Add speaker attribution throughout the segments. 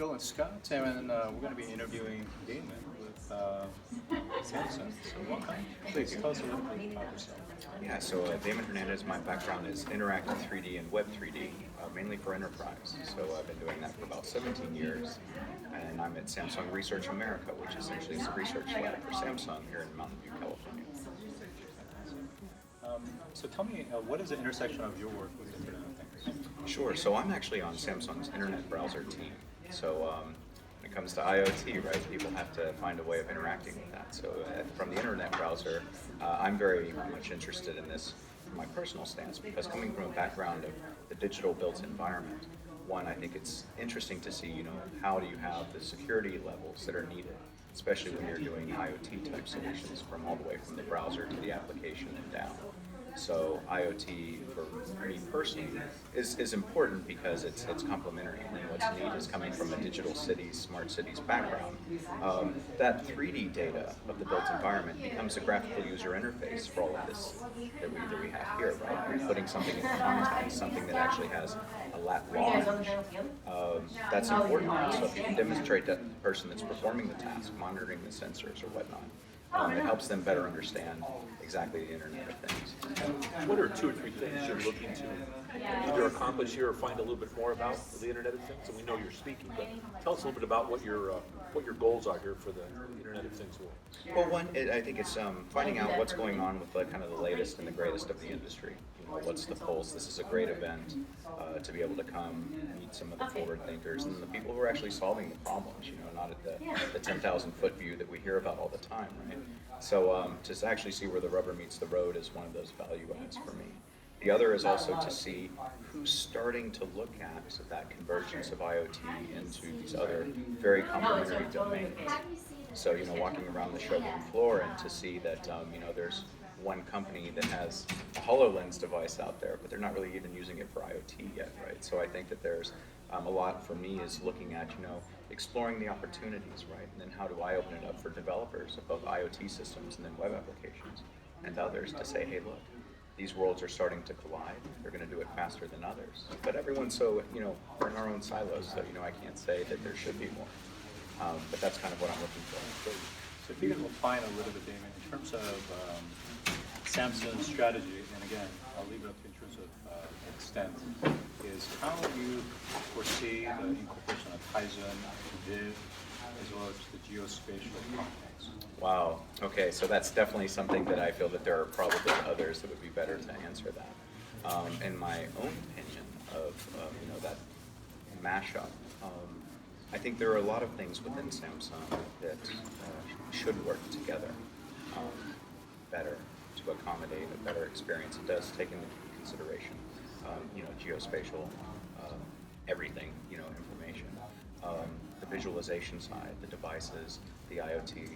Speaker 1: Bill and Scott, and we're going to be interviewing Damon with Samsung. So welcome. Please tell us a little bit about yourself.
Speaker 2: Yeah, so Damon Hernandez, my background is interactive 3D and web 3D, mainly for enterprise. So I've been doing that for about 17 years, and I'm at Samsung Research America, which essentially is a research lab for Samsung here in Mountain View, California.
Speaker 1: So tell me, what is the intersection of your work with Internet of Things?
Speaker 2: Sure, so I'm actually on Samsung's internet browser team. So when it comes to IoT, right, people have to find a way of interacting with that. So from the internet browser, I'm very much interested in this from my personal stance, because coming from a background of the digital built environment, one, I think it's interesting to see, how do you have the security levels that are needed, especially when you're doing IoT type solutions from all the way from the browser to the application and down. So IoT, for me personally, is important because it's complementary. And what's neat is coming from a digital cities, smart cities background, that 3D data of the built environment becomes a graphical user interface for all of this that we have here, right? We're putting something in context, something that actually has a lat long. That's important. So if you can demonstrate that the person that's performing the task, monitoring the sensors or whatnot, it helps them better understand exactly the Internet of Things.
Speaker 3: What are 2 or 3 things you're looking to either accomplish here or find a little bit more about the Internet of Things? And we know you're speaking, but tell us a little bit about what your goals are here for the Internet of Things world.
Speaker 2: Well, one, I think it's finding out what's going on with kind of the latest and the greatest of the industry. What's the pulse? This is a great event to be able to come meet some of the forward thinkers and the people who are actually solving the problems. Not at the 10,000 foot view that we hear about all the time, right? So to actually see where the rubber meets the road is one of those value adds for me. The other is also to see who's starting to look at that convergence of IoT into these other very complementary domains. So, walking around the showroom floor and to see that, there's one company that has a HoloLens device out there, but they're not really even using it for IoT yet, right? So I think that there's a lot for me is looking at, exploring the opportunities, right? And then how do I open it up for developers of both IoT systems and then web applications and others to say, hey, look, these worlds are starting to collide. They're going to do it faster than others. But everyone's so, we're in our own silos, so, I can't say that there should be more. But that's kind of what I'm looking for.
Speaker 1: So if you can refine a little bit, Damon, in terms of Samsung's strategy, and again, I'll leave it up to you in terms of extent, is how you foresee the incorporation of Kaizen, Viv, as well as the geospatial context.
Speaker 2: Wow. Okay, so that's definitely something that I feel that there are probably others that would be better to answer that. In my own opinion of that mashup, I think there are a lot of things within Samsung that should work together better to accommodate a better experience. It does take into consideration, geospatial, everything, information, the visualization side, the devices, the IoT,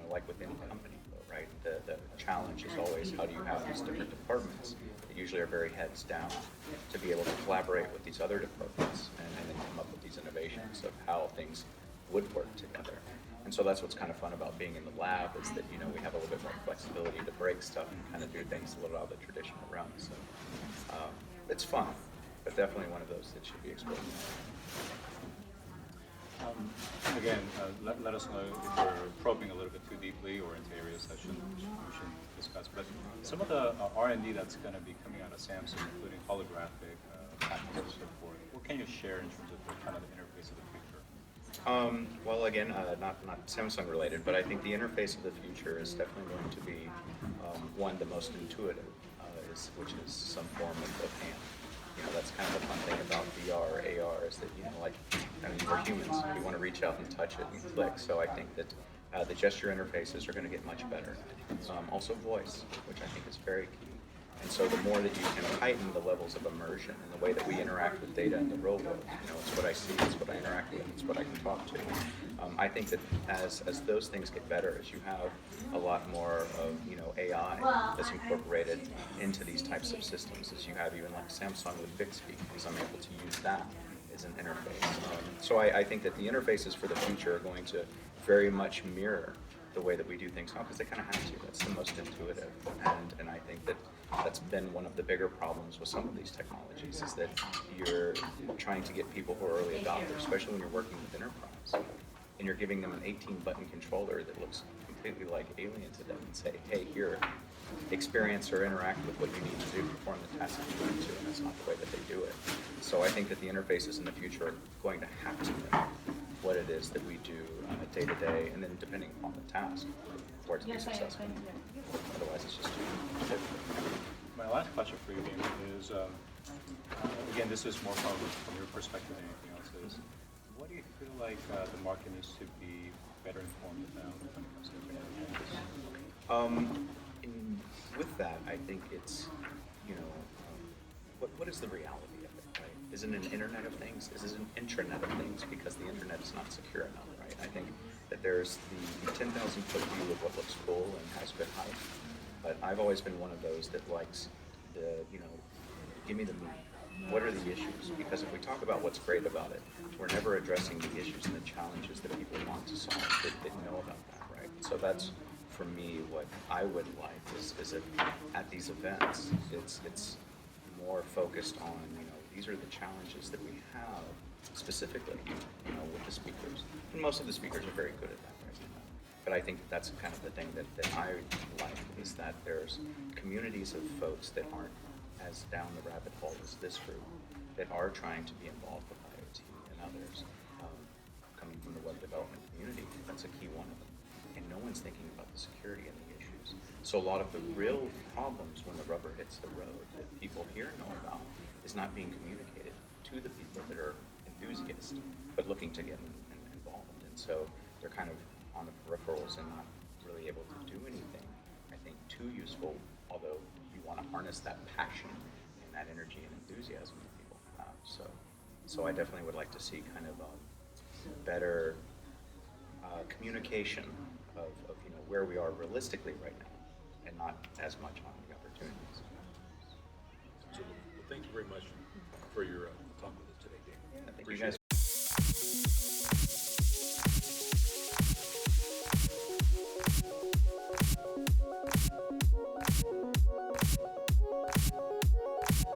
Speaker 2: like within a company, though, right? The challenge is always how do you have these different departments that usually are very heads down to be able to collaborate with these other departments and then come up with these innovations of how things would work together. And so that's what's kind of fun about being in the lab is that, we have a little bit more flexibility to break stuff and kind of do things a little out of the traditional realm. So it's fun, but definitely one of those that should be explored.
Speaker 1: Again, let us know if we're probing a little bit too deeply or into areas that we should discuss. But some of the R&D that's going to be coming out of Samsung, including holographic packages and so forth, what can you share in terms of the kind of the interface of the future?
Speaker 2: Well, again, not Samsung related, but I think the interface of the future is definitely going to be one the most intuitive, which is some form of hand. That's kind of the fun thing about VR, AR is that we're humans. We want to reach out and touch it and click. So I think that the gesture interfaces are going to get much better. Also voice, which I think is very key. And so the more that you can heighten the levels of immersion and the way that we interact with data in the real world, it's what I see, it's what I interact with, it's what I can talk to. I think that as those things get better, as you have a lot more of AI that's incorporated into these types of systems, as you have even like Samsung with Bixby, because I'm able to use that as an interface. So I think that the interfaces for the future are going to very much mirror the way that we do things now, because they kind of have to. That's the most intuitive, and I think that that's been one of the bigger problems with some of these technologies, is that you're trying to get people who are early adopters, especially when you're working with enterprise, and you're giving them an 18-button controller that looks completely like alien to them, and say, hey, here, experience or interact with what you need to do, perform the task that you need to, and that's not the way that they do it. So I think that the interfaces in the future are going to have to mimic what it is that we do day to day, and then depending upon the task, for it to be successful. Otherwise, it's just too difficult.
Speaker 1: My last question for you, Damon, is, again, this is more from your perspective than anything else, is what do you feel like the market needs to be better informed about when it comes to Internet of Things?
Speaker 2: With that, I think it's, what is the reality of it, right? Is it an Internet of Things? Is it an intranet of things because the Internet is not secure enough, right? I think that there's the 10,000-foot view of what looks cool and has good hype, but I've always been one of those that likes the, give me the meat. What are the issues? Because if we talk about what's great about it, we're never addressing the issues and the challenges that people want to solve that know about that, right? So that's, for me, what I would like is if at these events, it's more focused on, these are the challenges that we have specifically, with the speakers. And most of the speakers are very good at that, right? But I think that's kind of the thing that I like, is that there's communities of folks that aren't as down the rabbit hole as this group, that are trying to be involved with IoT and others, coming from the web development community. That's a key one of them. And no one's thinking about the security and the issues. So a lot of the real problems when the rubber hits the road that people here know about is not being communicated to the people that are enthusiasts, but looking to get involved. And so they're kind of on the peripherals and not really able to do anything, I think, too useful, although you want to harness that passion and that energy and enthusiasm that people have. So I definitely would like to see kind of better communication of where we are realistically right now, and not as much on the opportunities.
Speaker 3: So, well, thank you very much for your talk with us today, Damon.
Speaker 2: I think you guys